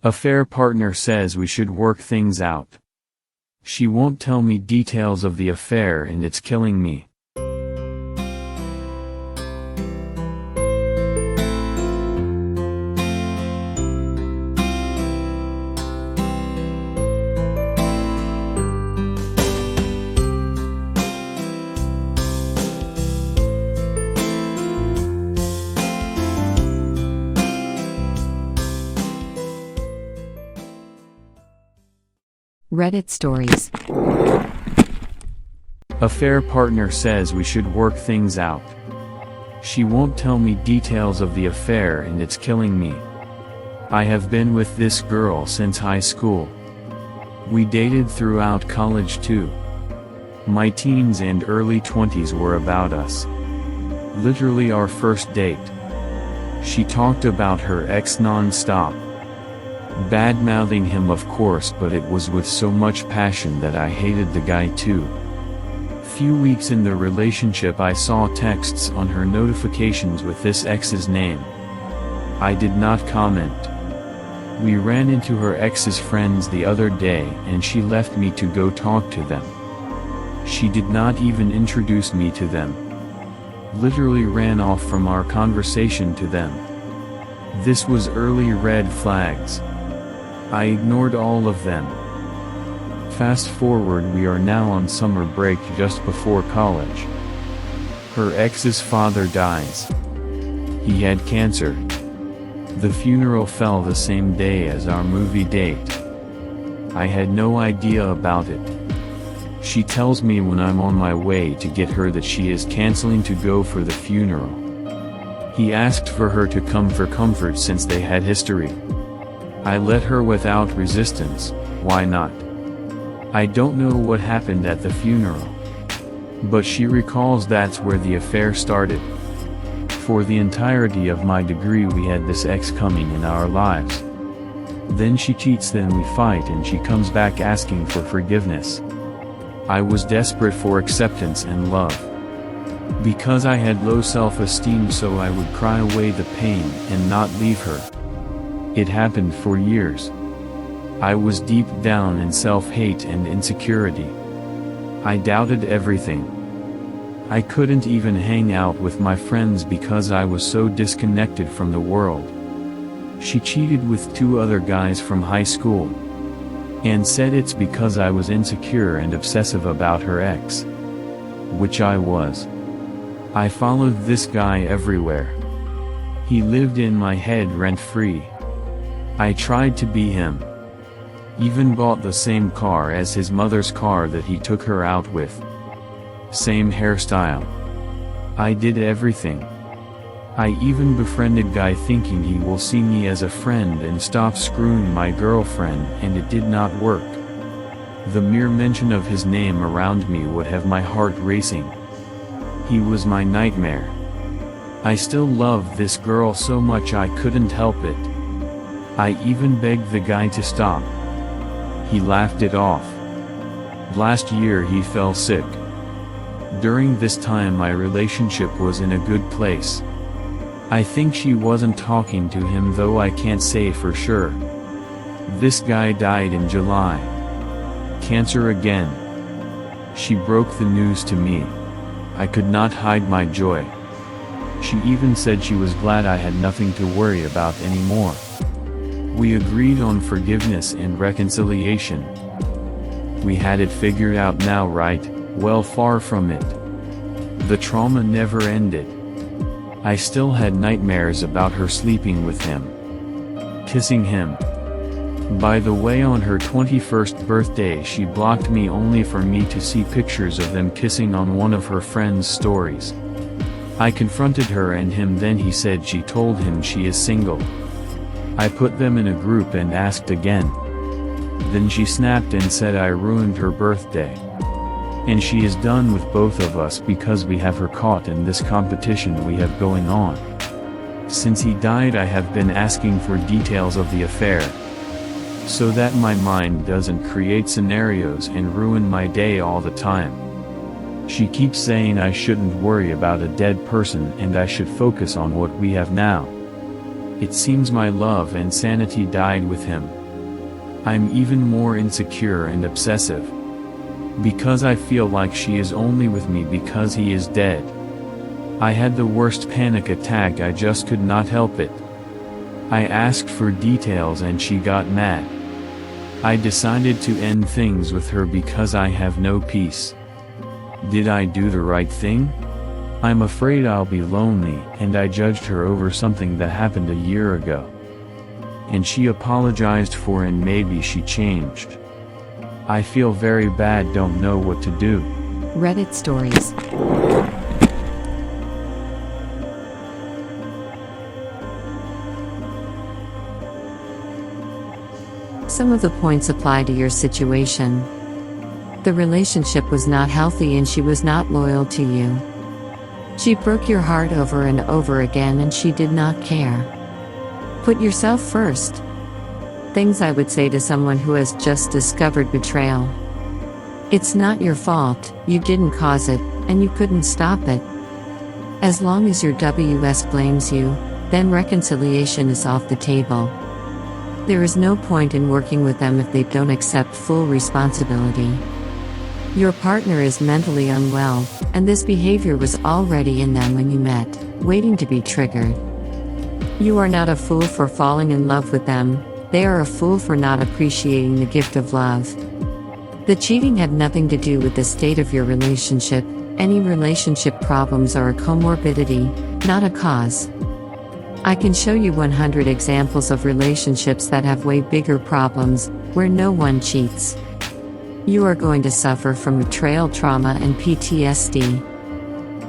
Affair partner says we should work things out. She won't tell me details of the affair and it's killing me. Reddit stories. Affair partner says we should work things out. She won't tell me details of the affair and it's killing me. I have been with this girl since high school. We dated throughout college too. My teens and early 20s were about us. Literally our first date. She talked about her ex non-stop. Bad-mouthing him of course, but it was with so much passion that I hated the guy too. Few weeks in the relationship I saw texts on her notifications with this ex's name. I did not comment. We ran into her ex's friends the other day and she left me to go talk to them. She did not even introduce me to them. Literally ran off from our conversation to them. This was early red flags. I ignored all of them. Fast forward, we are now on summer break just before college. Her ex's father dies. He had cancer. The funeral fell the same day as our movie date. I had no idea about it. She tells me when I'm on my way to get her that she is canceling to go for the funeral. He asked for her to come for comfort since they had history. I let her without resistance. Why not? I don't know what happened at the funeral. But she recalls that's where the affair started. For the entirety of my degree we had this ex coming in our lives. Then she cheats, then we fight, and she comes back asking for forgiveness. I was desperate for acceptance and love. Because I had low self-esteem, so I would cry away the pain and not leave her. It happened for years. I was deep down in self-hate and insecurity. I doubted everything. I couldn't even hang out with my friends because I was so disconnected from the world. She cheated with 2 other guys from high school. And said it's because I was insecure and obsessive about her ex. Which I was. I followed this guy everywhere. He lived in my head rent-free. I tried to be him. Even bought the same car as his mother's car that he took her out with. Same hairstyle. I did everything. I even befriended guy thinking he will see me as a friend and stop screwing my girlfriend, and it did not work. The mere mention of his name around me would have my heart racing. He was my nightmare. I still loved this girl so much I couldn't help it. I even begged the guy to stop. He laughed it off. Last year he fell sick. During this time my relationship was in a good place. I think she wasn't talking to him, though I can't say for sure. This guy died in July. Cancer again. She broke the news to me. I could not hide my joy. She even said she was glad I had nothing to worry about anymore. We agreed on forgiveness and reconciliation. We had it figured out now, right? Well, far from it. The trauma never ended. I still had nightmares about her sleeping with him. Kissing him. By the way, on her 21st birthday she blocked me only for me to see pictures of them kissing on one of her friends' stories. I confronted her and him, then he said she told him she is single. I put them in a group and asked again. Then she snapped and said I ruined her birthday. And she is done with both of us because we have her caught in this competition we have going on. Since he died I have been asking for details of the affair, so that my mind doesn't create scenarios and ruin my day all the time. She keeps saying I shouldn't worry about a dead person and I should focus on what we have now. It seems my love and sanity died with him. I'm even more insecure and obsessive. Because I feel like she is only with me because he is dead. I had the worst panic attack, I just could not help it. I asked for details and she got mad. I decided to end things with her because I have no peace. Did I do the right thing? I'm afraid I'll be lonely, and I judged her over something that happened a year ago. And she apologized for, and maybe she changed. I feel very bad, don't know what to do. Reddit stories. Some of the points apply to your situation. The relationship was not healthy and she was not loyal to you. She broke your heart over and over again and she did not care. Put yourself first. Things I would say to someone who has just discovered betrayal. It's not your fault, you didn't cause it, and you couldn't stop it. As long as your WS blames you, then reconciliation is off the table. There is no point in working with them if they don't accept full responsibility. Your partner is mentally unwell, and this behavior was already in them when you met, waiting to be triggered. You are not a fool for falling in love with them, they are a fool for not appreciating the gift of love. The cheating had nothing to do with the state of your relationship. Any relationship problems are a comorbidity, not a cause. I can show you 100 examples of relationships that have way bigger problems, where no one cheats. You are going to suffer from betrayal trauma and PTSD.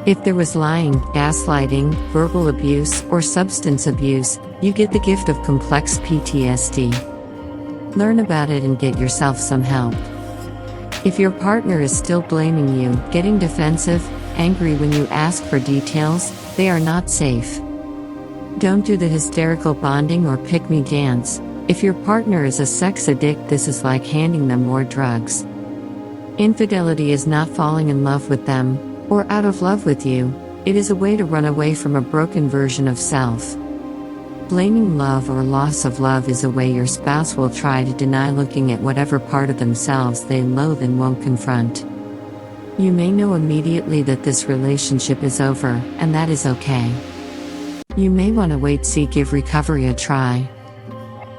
If there was lying, gaslighting, verbal abuse, or substance abuse, you get the gift of complex PTSD. Learn about it and get yourself some help. If your partner is still blaming you, getting defensive, angry when you ask for details, they are not safe. Don't do the hysterical bonding or pick-me dance. If your partner is a sex addict, this is like handing them more drugs. Infidelity is not falling in love with them, or out of love with you. It is a way to run away from a broken version of self. Blaming love or loss of love is a way your spouse will try to deny looking at whatever part of themselves they loathe and won't confront. You may know immediately that this relationship is over, and that is okay. You may want to wait, see, give recovery a try.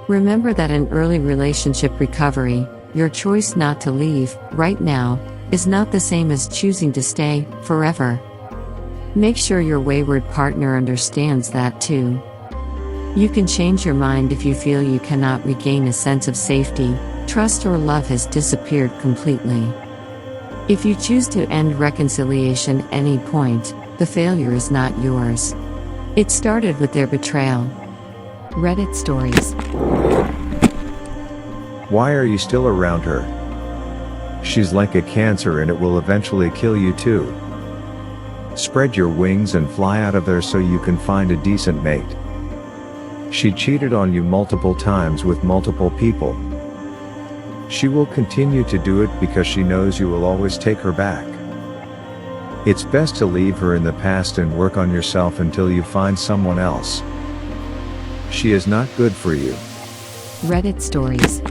Remember that in early relationship recovery, your choice not to leave, right now, is not the same as choosing to stay, forever. Make sure your wayward partner understands that too. You can change your mind if you feel you cannot regain a sense of safety, trust, or love has disappeared completely. If you choose to end reconciliation at any point, the failure is not yours. It started with their betrayal. Reddit stories. Why are you still around her? She's like a cancer and it will eventually kill you too. Spread your wings and fly out of there so you can find a decent mate. She cheated on you multiple times with multiple people. She will continue to do it because she knows you will always take her back. It's best to leave her in the past and work on yourself until you find someone else. She is not good for you. Reddit stories.